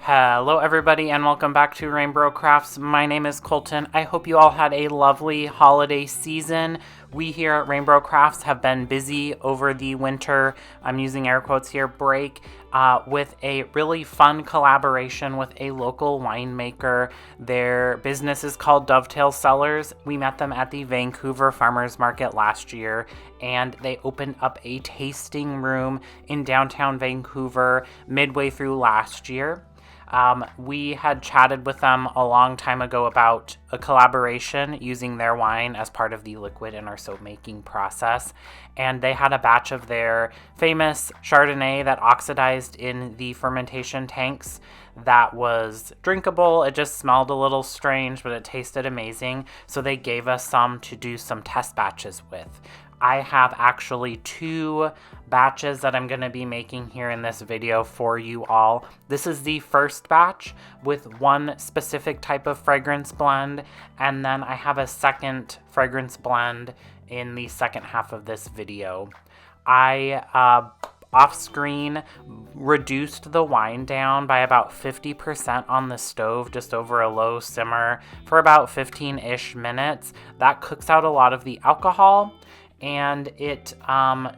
Hello everybody and welcome back to RainBro Crafts. My name is Colton. I hope you all had a lovely holiday season. We here at RainBro Crafts have been busy over the winter, I'm using air quotes here, break, with a really fun collaboration with a local winemaker. Their business is called Dovetail Cellars. We met them at the Vancouver Farmers Market last year, and they opened up a tasting room in downtown Vancouver midway through last year. We had chatted with them a long time ago about a collaboration using their wine as part of the liquid in our soap making process. And they had a batch of their famous Chardonnay that oxidized in the fermentation tanks that was drinkable. It just smelled a little strange, but it tasted amazing. So they gave us some to do some test batches with. I have actually 2 batches that I'm going to be making here in this video for you all. This is the first batch with one specific type of fragrance blend, and then I have a second fragrance blend in the second half of this video. I off-screen reduced the wine down by about 50% on the stove, just over a low simmer for about 15-ish minutes. That cooks out a lot of the alcohol, and it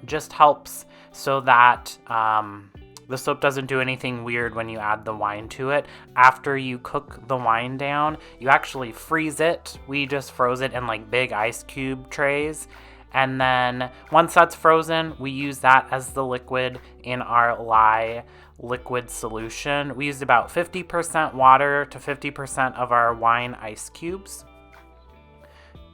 just helps so that the soap doesn't do anything weird when you add the wine to it. After you cook the wine down, you actually freeze it. We just froze it in like big ice cube trays. And then once that's frozen, we use that as the liquid in our lye liquid solution. We used about 50% water to 50% of our wine ice cubes.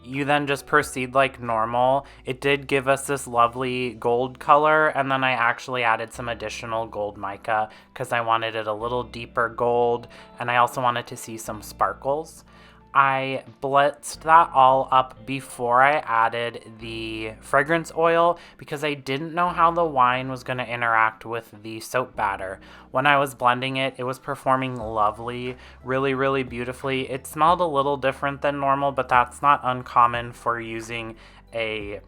You then just proceed like normal. It did give us this lovely gold color, and then I actually added some additional gold mica because I wanted it a little deeper gold, and I also wanted to see some sparkles. I blitzed that all up before I added the fragrance oil because I didn't know how the wine was going to interact with the soap batter. When I was blending it, it was performing lovely, really, really beautifully. It smelled a little different than normal, but that's not uncommon for using a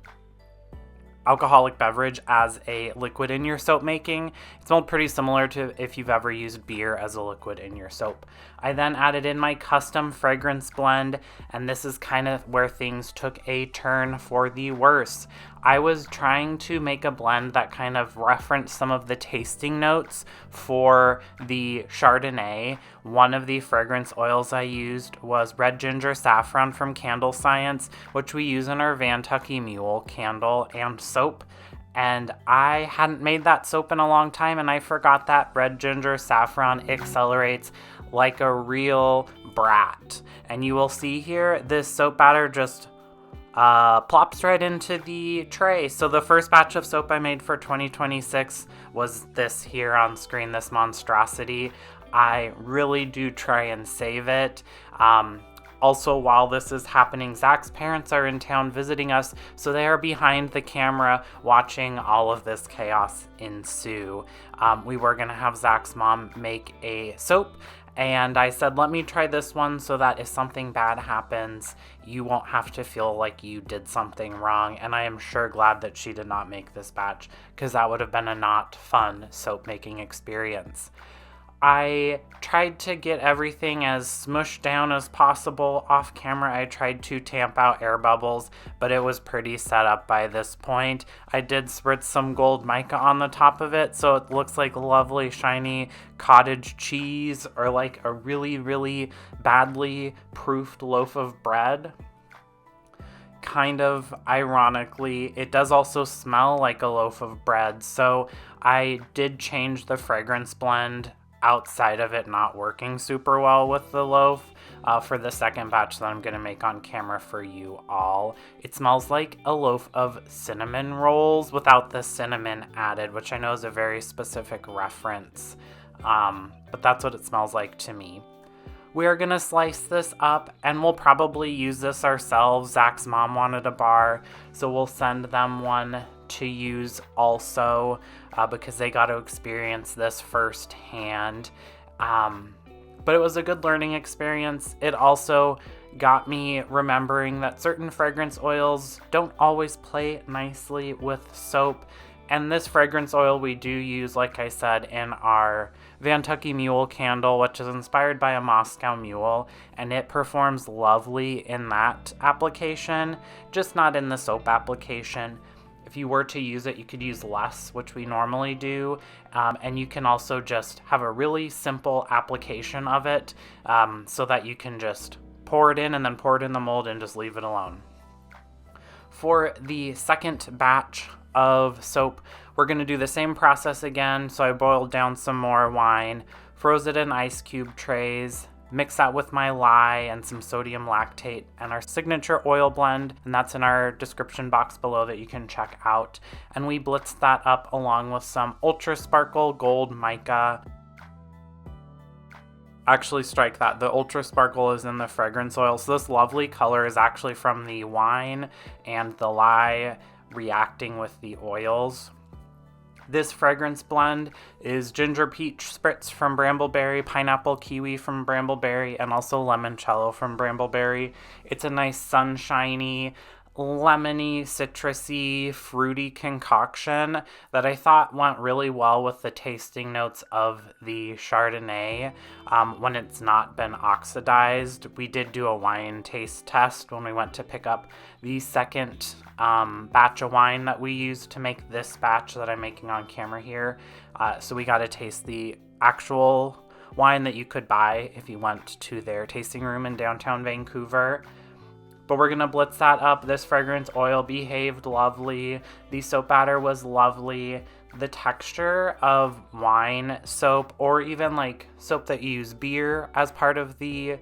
alcoholic beverage as a liquid in your soap making. It smelled pretty similar to if you've ever used beer as a liquid in your soap. I then added in my custom fragrance blend, and this is kind of where things took a turn for the worse. I was trying to make a blend that kind of referenced some of the tasting notes for the Chardonnay. One of the fragrance oils I used was red ginger saffron from Candle Science, which we use in our Vantucky Mule candle and soap. And I hadn't made that soap in a long time, and I forgot that red ginger saffron accelerates like a real brat. And you will see here, this soap batter just plops right into the tray. So the first batch of soap I made for 2026 was this here on screen, this monstrosity. I really do try and save it. Also, while this is happening, Zac's parents are in town visiting us, so they are behind the camera watching all of this chaos ensue. We were going to have Zac's mom make a soap, and I said, let me try this one so that if something bad happens, you won't have to feel like you did something wrong. And I am sure glad that she did not make this batch, because that would have been a not fun soap making experience. I tried to get everything as smushed down as possible. Off camera, I tried to tamp out air bubbles, but it was pretty set up by this point. I did spritz some gold mica on the top of it, so it looks like lovely, shiny cottage cheese or like a really, really badly proofed loaf of bread. Kind of ironically, it does also smell like a loaf of bread, so I did change the fragrance blend outside of it not working super well with the loaf for the second batch that I'm going to make on camera for you all. It smells like a loaf of cinnamon rolls without the cinnamon added, which I know is a very specific reference, but that's what it smells like to me. We are going to slice this up, and we'll probably use this ourselves. Zac's mom wanted a bar, so we'll send them one to use also because they got to experience this firsthand. But it was a good learning experience. It also got me remembering that certain fragrance oils don't always play nicely with soap. And this fragrance oil we do use, like I said, in our Vantucky Mule candle, which is inspired by a Moscow mule, and it performs lovely in that application, just not in the soap application. If you were to use it, you could use less, which we normally do, and you can also just have a really simple application of it, so that you can just pour it in and then pour it in the mold and just leave it alone. For the second batch of soap, we're going to do the same process again. So I boiled down some more wine, froze it in ice cube trays, mix that with my lye and some sodium lactate and our signature oil blend, and that's in our description box below that you can check out. And we blitzed that up along with some Ultra Sparkle Gold Mica. Actually, strike that. The Ultra Sparkle is in the fragrance oil. So this lovely color is actually from the wine and the lye reacting with the oils. This fragrance blend is ginger peach spritz from Brambleberry, pineapple kiwi from Brambleberry, and also limoncello from Brambleberry. It's a nice sunshiny, lemony, citrusy, fruity concoction that I thought went really well with the tasting notes of the Chardonnay when it's not been oxidized. We did do a wine taste test when we went to pick up the second batch of wine that we used to make this batch that I'm making on camera here. So we got to taste the actual wine that you could buy if you went to their tasting room in downtown Vancouver. But we're going to blitz that up. This fragrance oil behaved lovely. The soap batter was lovely. The texture of wine soap, or even like soap that you use beer as part of the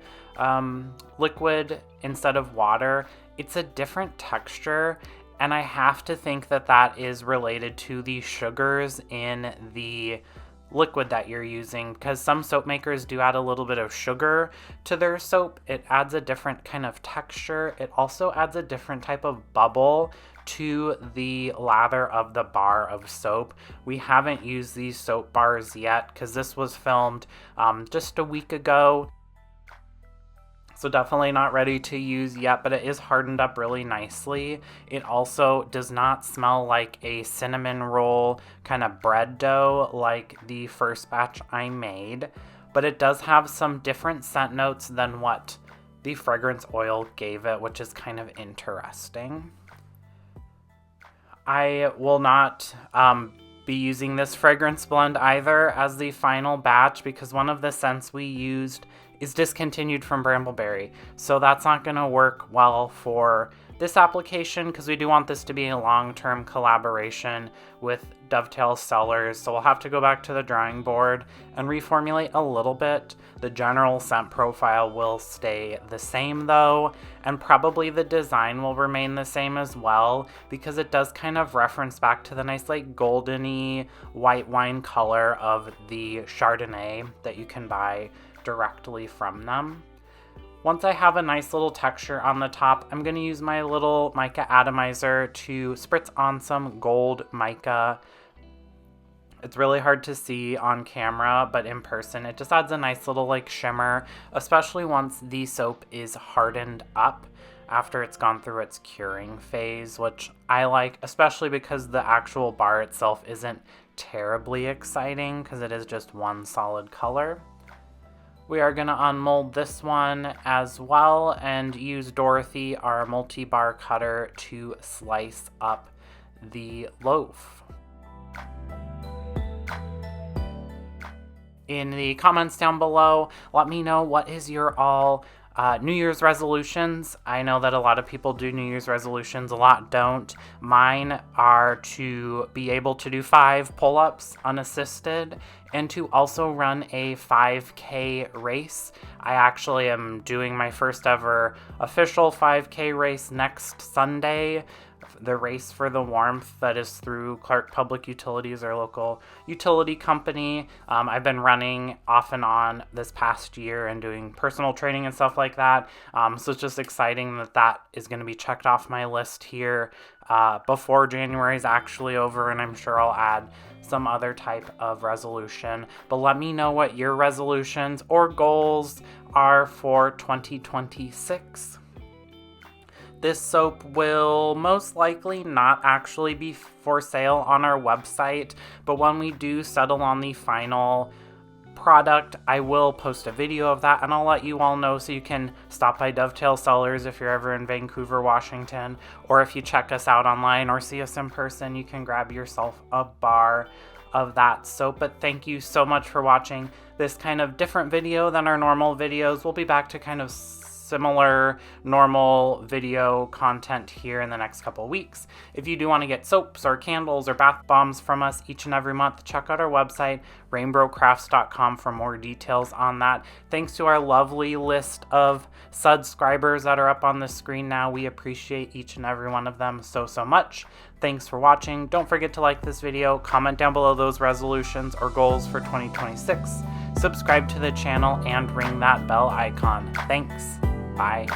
liquid instead of water, it's a different texture. And I have to think that that is related to the sugars in the liquid that you're using, because some soap makers do add a little bit of sugar to their soap. It adds a different kind of texture. It also adds a different type of bubble to the lather of the bar of soap. We haven't used these soap bars yet because this was filmed just a week ago. So definitely not ready to use yet, but it is hardened up really nicely. It also does not smell like a cinnamon roll kind of bread dough like the first batch I made, but it does have some different scent notes than what the fragrance oil gave it, which is kind of interesting. I will not be using this fragrance blend either as the final batch because one of the scents we used is discontinued from Brambleberry. So that's not going to work well for this application because we do want this to be a long-term collaboration with Dovetail Cellars. So we'll have to go back to the drawing board and reformulate a little bit. The general scent profile will stay the same though, and probably the design will remain the same as well because it does kind of reference back to the nice like goldeny white wine color of the Chardonnay that you can buy directly from them. Once I have a nice little texture on the top, I'm going to use my little mica atomizer to spritz on some gold mica. It's really hard to see on camera, but in person it just adds a nice little like shimmer, especially once the soap is hardened up after it's gone through its curing phase, which I like, especially because the actual bar itself isn't terribly exciting because it is just one solid color. We are going to unmold this one as well and use Dorothy, our multi-bar cutter, to slice up the loaf. In the comments down below, let me know what is your all New Year's resolutions. I know that a lot of people do New Year's resolutions, a lot don't. Mine are to be able to do 5 pull-ups unassisted and to also run a 5K race. I actually am doing my first ever official 5K race next Sunday. The Race for the Warmth that is through Clark Public Utilities, our local utility company. I've been running off and on this past year and doing personal training and stuff like that. So it's just exciting that that is going to be checked off my list here before January is actually over, and I'm sure I'll add some other type of resolution. But let me know what your resolutions or goals are for 2026. This soap will most likely not actually be for sale on our website, but when we do settle on the final product, I will post a video of that, and I'll let you all know, so you can stop by Dovetail Cellars if you're ever in Vancouver, Washington, or if you check us out online or see us in person, you can grab yourself a bar of that soap. But thank you so much for watching this kind of different video than our normal videos. We'll be back to kind of similar normal video content here in the next couple weeks. If you do want to get soaps or candles or bath bombs from us each and every month, check out our website, rainbrocrafts.com, for more details on that. Thanks to our lovely list of subscribers that are up on the screen now. We appreciate each and every one of them so much. Thanks for watching. Don't forget to like this video, comment down below those resolutions or goals for 2026, subscribe to the channel, and ring that bell icon. Thanks. Bye.